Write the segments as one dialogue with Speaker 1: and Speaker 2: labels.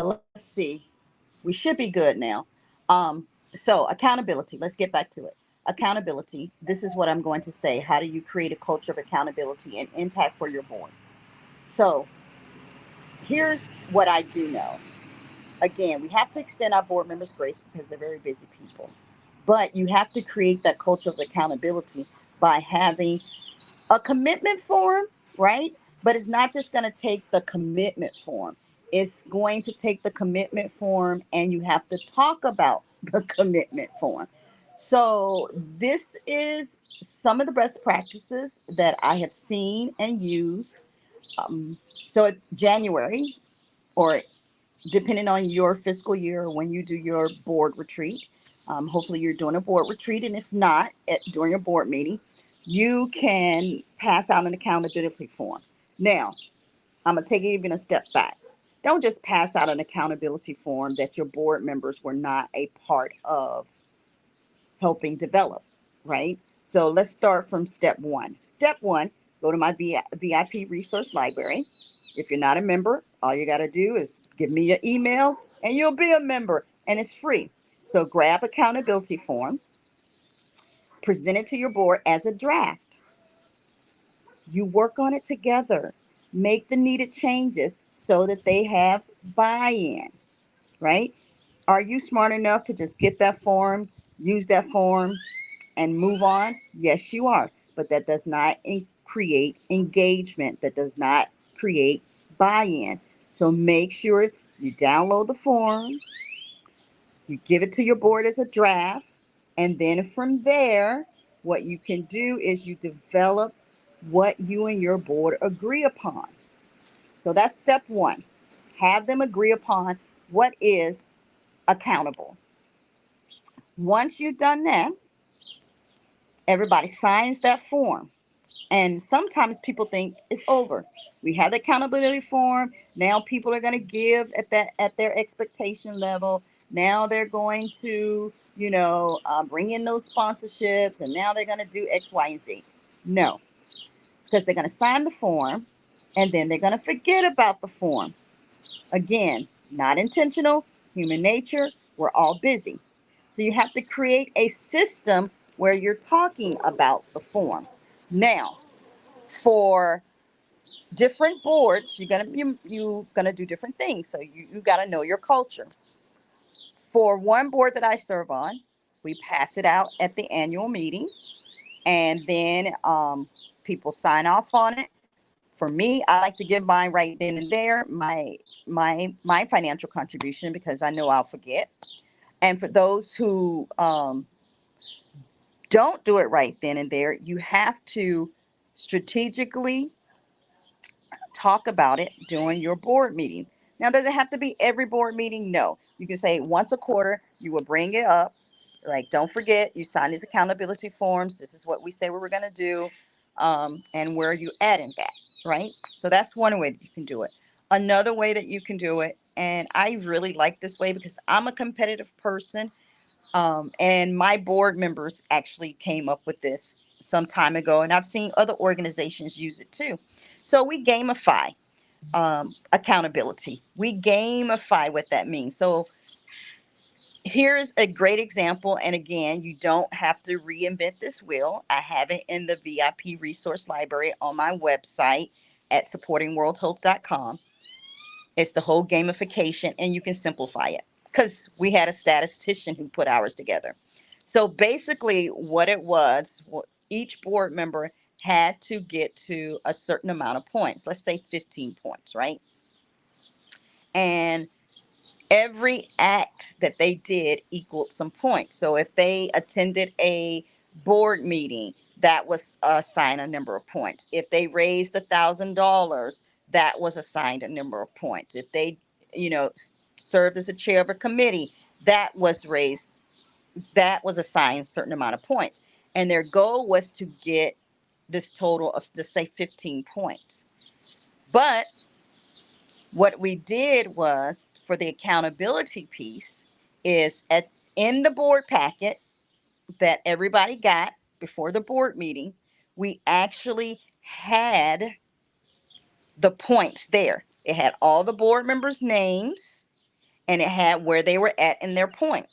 Speaker 1: let's see. We should be good now. So accountability. Let's get back to it. Accountability. This is what I'm going to say. How do you create a culture of accountability and impact for your board? So here's what I do know. Again, we have to extend our board members grace because they're very busy people. But you have to create that culture of accountability by having a commitment form, right? But it's not just going to take the commitment form. It's going to take the commitment form and you have to talk about the commitment form. So, this is some of the best practices that I have seen and used. So, January, or depending on your fiscal year when you do your board retreat. Hopefully, you're doing a board retreat, and if not, during a board meeting, you can pass out an accountability form. Now, I'm going to take it even a step back. Don't just pass out an accountability form that your board members were not a part of helping develop, right? So let's start from step one. Step one, go to my VIP resource library. If you're not a member, all you got to do is give me your email and you'll be a member, and it's free. So grab accountability form, present it to your board as a draft. You work on it together. Make the needed changes so that they have buy-in, right? Are you smart enough to just get that form, use that form, and move on? Yes, you are. But that does not create engagement. That does not create buy in. So make sure you download the form, you give it to your board as a draft, and then from there, what you can do is you develop what you and your board agree upon. So that's step one. Have them agree upon what is accountable. Once you've done that, everybody signs that form. And sometimes people think it's over. We have the accountability form. Now people are going to give at their expectation level. Now they're going to, bring in those sponsorships, and now they're going to do X, Y, and Z. No, because they're going to sign the form, and then they're going to forget about the form. Again, not intentional, human nature. We're all busy. So you have to create a system where you're talking about the form. Now, for different boards, you're gonna do different things. So you gotta know your culture. For one board that I serve on, we pass it out at the annual meeting, and then people sign off on it. For me, I like to give mine right then and there, my financial contribution, because I know I'll forget. And for those who don't do it right then and there, you have to strategically talk about it during your board meeting. Now, does it have to be every board meeting? No. You can say once a quarter, you will bring it up. Like, don't forget, you sign these accountability forms. This is what we say we were going to do. And where are you at in that, right? So that's one way that you can do it. Another way that you can do it, and I really like this way because I'm a competitive person, and my board members actually came up with this some time ago, and I've seen other organizations use it too. So we gamify accountability. We gamify what that means. So here's a great example. And again, you don't have to reinvent this wheel. I have it in the VIP resource library on my website at supportingworldhope.com. It's the whole gamification, and you can simplify it because we had a statistician who put ours together. So basically, what it was, each board member had to get to a certain amount of points. Let's say 15 points, right? And every act that they did equaled some points. So if they attended a board meeting, that was assigned a number of points. If they raised $1,000, that was assigned a number of points. If they, you know, served as a chair of a committee, that was raised, that was assigned a certain amount of points. And their goal was to get this total of, let's say, 15 points. But what we did was, for the accountability piece, is in the board packet that everybody got before the board meeting, we actually had the points there. It had all the board members' names, and it had where they were at in their points.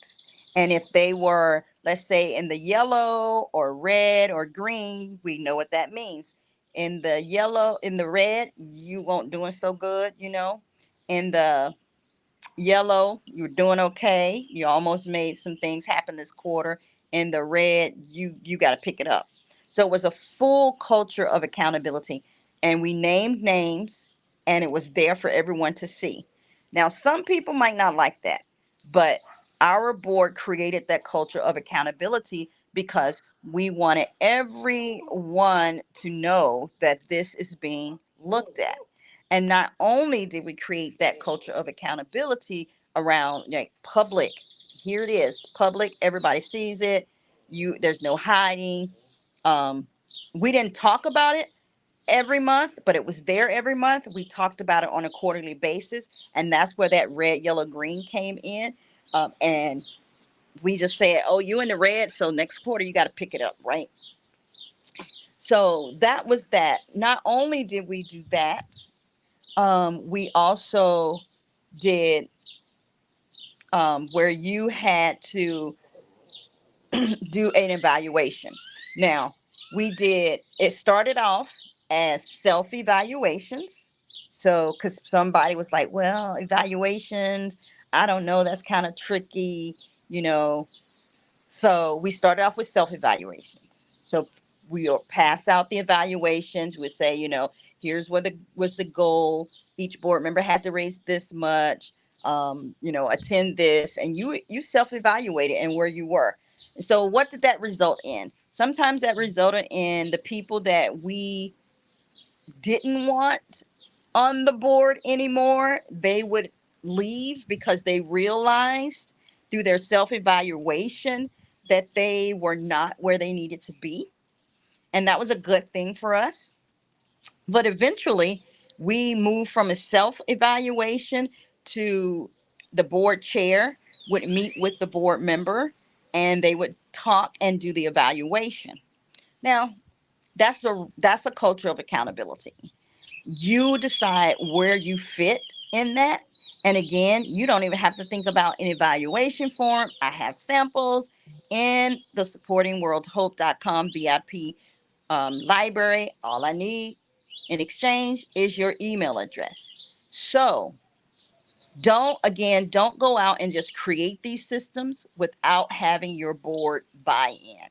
Speaker 1: And if they were, let's say, in the yellow or red or green, we know what that means. In the yellow, in the red, you weren't doing so good, you know. In the yellow, you're doing okay. You almost made some things happen this quarter. In the red, you got to pick it up. So it was a full culture of accountability, and we named names, and it was there for everyone to see. Now, some people might not like that, but our board created that culture of accountability because we wanted everyone to know that this is being looked at. And not only did we create that culture of accountability around like public, here it is, public, everybody sees it. There's no hiding. Um, we didn't talk about it every month, but it was there every month. We talked about it on a quarterly basis, and that's where that red, yellow, green came in. And we just said, "Oh, you in the red, so next quarter you got to pick it up, right?" So that was that. Not only did we do that, we also did where you had to do an evaluation. Now, it started off as self evaluations. So, because somebody was like, well, evaluations, I don't know, that's kind of tricky, you know, so we started off with self evaluations. So we'll pass out the evaluations. We'd say, you know, here's what was the goal. Each board member had to raise this much. You know, attend this, and you self evaluated and where you were. So what did that result in? Sometimes that resulted in the people that we didn't want on the board anymore, they would leave because they realized through their self evaluation that they were not where they needed to be. And that was a good thing for us. But eventually, we moved from a self evaluation to the board chair would meet with the board member and they would talk and do the evaluation. Now, that's a culture of accountability. You decide where you fit in that. And again, you don't even have to think about an evaluation form. I have samples in the supportingworldhope.com VIP library. All I need in exchange is your email address. So don't go out and just create these systems without having your board buy in.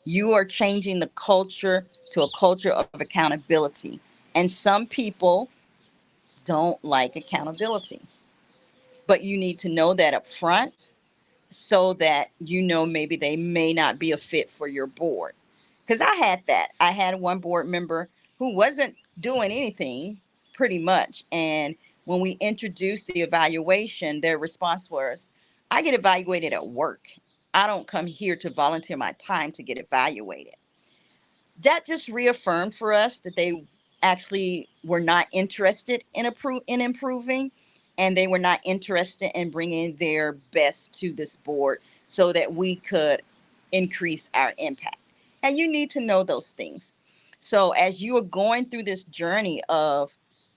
Speaker 1: You are changing the culture to a culture of accountability. And some people don't like accountability. But you need to know that up front so that you know maybe they may not be a fit for your board. Because I had that. I had one board member who wasn't doing anything pretty much. And when we introduced the evaluation, their response was, I get evaluated at work. I don't come here to volunteer my time to get evaluated. That just reaffirmed for us that they actually were not interested in improving, and they were not interested in bringing their best to this board so that we could increase our impact. And you need to know those things. So as you are going through this journey of,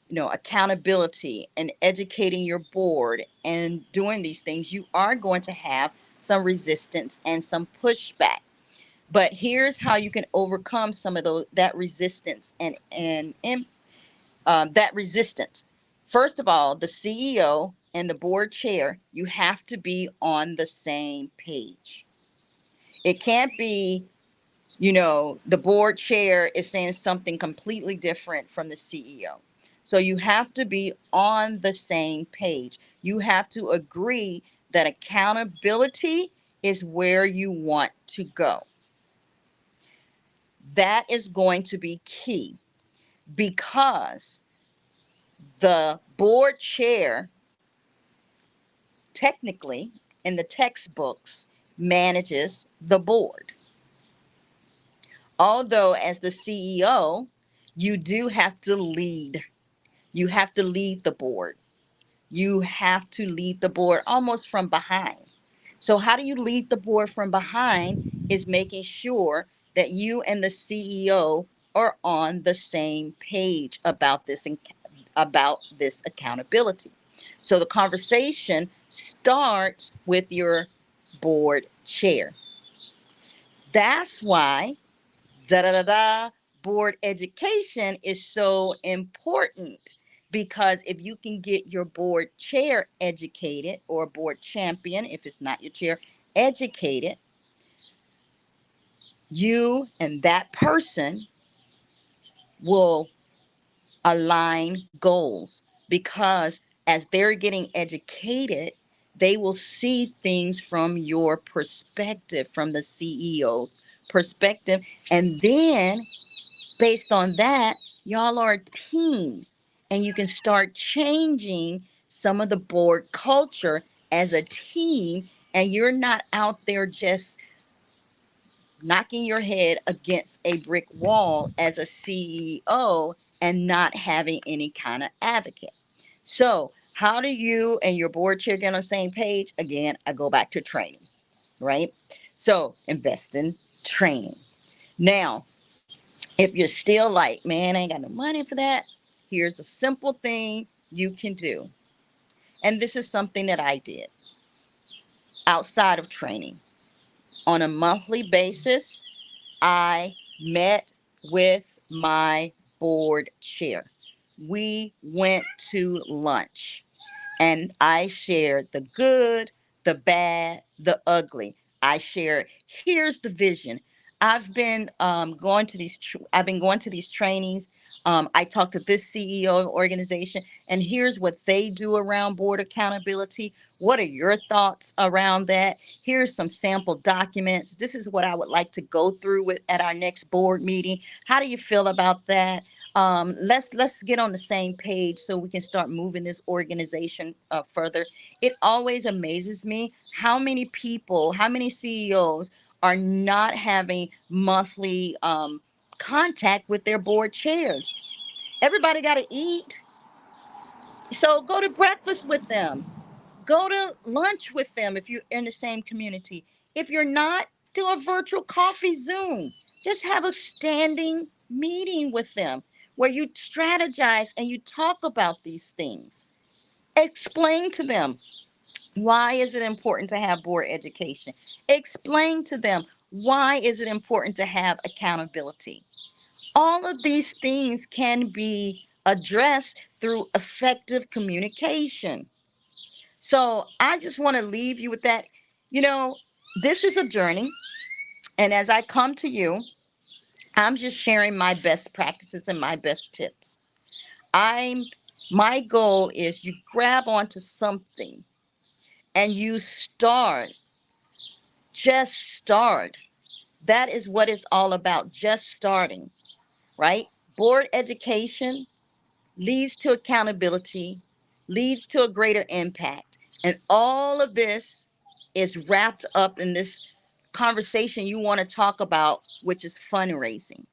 Speaker 1: you know, accountability and educating your board and doing these things, you are going to have some resistance and some pushback. But here's how you can overcome some of that resistance and that resistance. First of all, the CEO and the board chair, you have to be on the same page. It can't be, you know, the board chair is saying something completely different from the CEO. So you have to be on the same page. You have to agree that accountability is where you want to go. That is going to be key because the board chair, technically, in the textbooks, manages the board. Although, as the CEO, you do have to lead. You have to lead the board. You have to lead the board almost from behind. So, how do you lead the board from behind? Is making sure that you and the CEO are on the same page about this accountability. So the conversation starts with your board chair. That's why da da da da board education is so important, because if you can get your board chair educated, or board champion if it's not your chair educated, you and that person will align goals, because as they're getting educated, they will see things from your perspective, from the CEO's perspective. And then based on that, y'all are a team, and you can start changing some of the board culture as a team. And you're not out there just knocking your head against a brick wall as a CEO and not having any kind of advocate. So, how do you and your board chair get on the same page? Again, I go back to training, right? So, invest in training. Now, if you're still like, man, I ain't got no money for that, here's a simple thing you can do. And this is something that I did outside of training. On a monthly basis, I met with my board chair. We went to lunch, and I shared the good, the bad, the ugly. I shared, here's the vision. I've been going to these trainings. I talked to this CEO organization, and here's what they do around board accountability. What are your thoughts around that? Here's some sample documents. This is what I would like to go through with at our next board meeting. How do you feel about that? Let's get on the same page so we can start moving this organization further. It always amazes me how many people, how many CEOs are not having monthly contact with their board chairs. Everybody got to eat, so go to breakfast with them. Go to lunch with them if you're in the same community. If you're not, do a virtual coffee Zoom. Just have a standing meeting with them where you strategize and you talk about these things. Explain to them, why is it important to have board education? Explain to them, why is it important to have accountability? All of these things can be addressed through effective communication. So I just want to leave you with that. You know, this is a journey. And as I come to you, I'm just sharing my best practices and my best tips. I'm My goal is you grab onto something and you start. Just start. That is what it's all about. Just starting, right? Board education leads to accountability, leads to a greater impact. And all of this is wrapped up in this conversation you want to talk about, which is fundraising.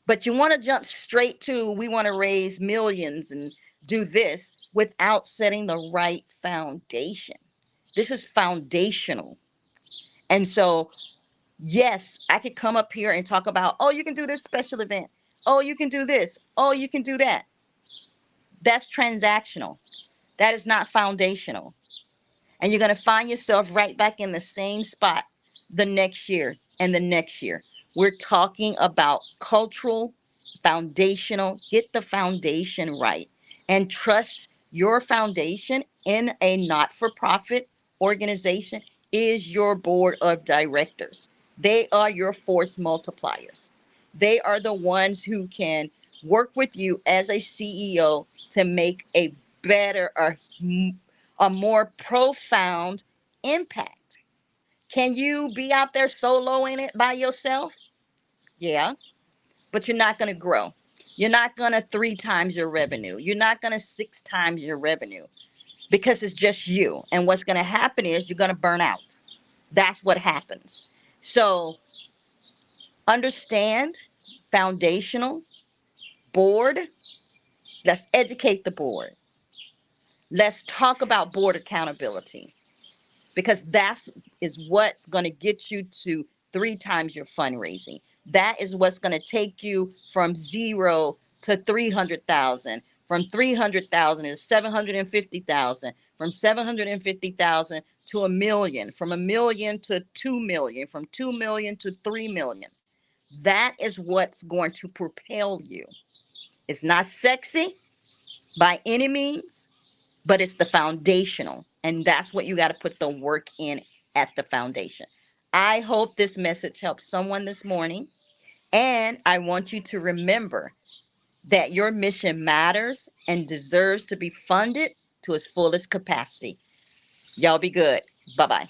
Speaker 1: But you want to jump straight to, we want to raise millions and do this without setting the right foundation. This is foundational. And so, yes, I could come up here and talk about, oh, you can do this special event. Oh, you can do this. Oh, you can do that. That's transactional. That is not foundational. And you're going to find yourself right back in the same spot the next year and the next year. We're talking about cultural, foundational. Get the foundation right and trust your foundation in a not for profit organization is your board of directors. They are your force multipliers. They are the ones who can work with you as a CEO to make a better or a more profound impact. Can you be out there soloing it by yourself? Yeah, but you're not going to grow. You're not going to 3 times your revenue. You're not going to 6 times your revenue because it's just you. And what's going to happen is you're going to burn out. That's what happens. So understand foundational board. Let's educate the board. Let's talk about board accountability, because that's is what's going to get you to 3 times your fundraising. That is what's going to take you from 0 to 300,000, From 300,000 to 750,000, from 750,000 to a million, from a million to 2 million, from 2 million to 3 million. That is what's going to propel you. It's not sexy by any means, but it's the foundational. And that's what you got to put the work in at the foundation. I hope this message helps someone this morning. And I want you to remember that your mission matters and deserves to be funded to its fullest capacity. Y'all be good. Bye-bye.